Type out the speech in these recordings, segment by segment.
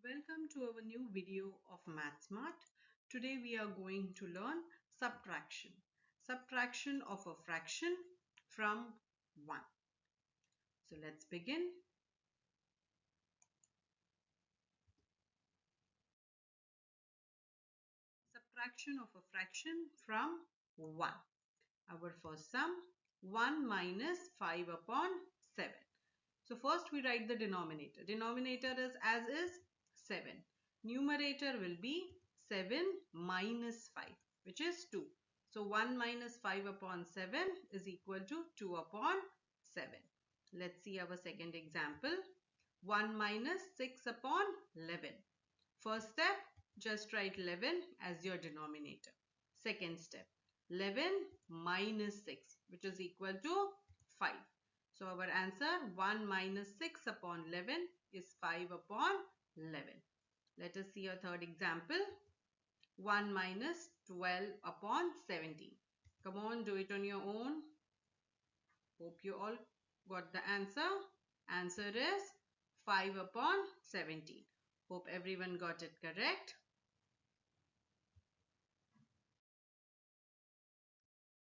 Welcome to our new video of ScoreSmart. Today we are going to learn subtraction. Subtraction of a fraction from 1. So let's begin. Subtraction of a fraction from 1. Our first sum, 1 minus 5 upon 7. So first we write the denominator. Denominator is as is 7. Numerator will be 7 minus 5, which is 2. So 1 minus 5 upon 7 is equal to 2 upon 7. Let's see our second example. 1 minus 6 upon 11. First step, just write 11 as your denominator. Second step, 11 minus 6, which is equal to 5. So our answer 1 minus 6 upon 11 is 5 upon 11. Let us see a third example. 1 minus 12 upon 17. Come on, do it on your own. Hope you all got the answer. Answer is 5 upon 17. Hope everyone got it correct.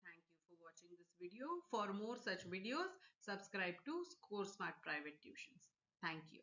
Thank you for watching this video. For more such videos, subscribe to ScoreSmart Private Tuitions. Thank you.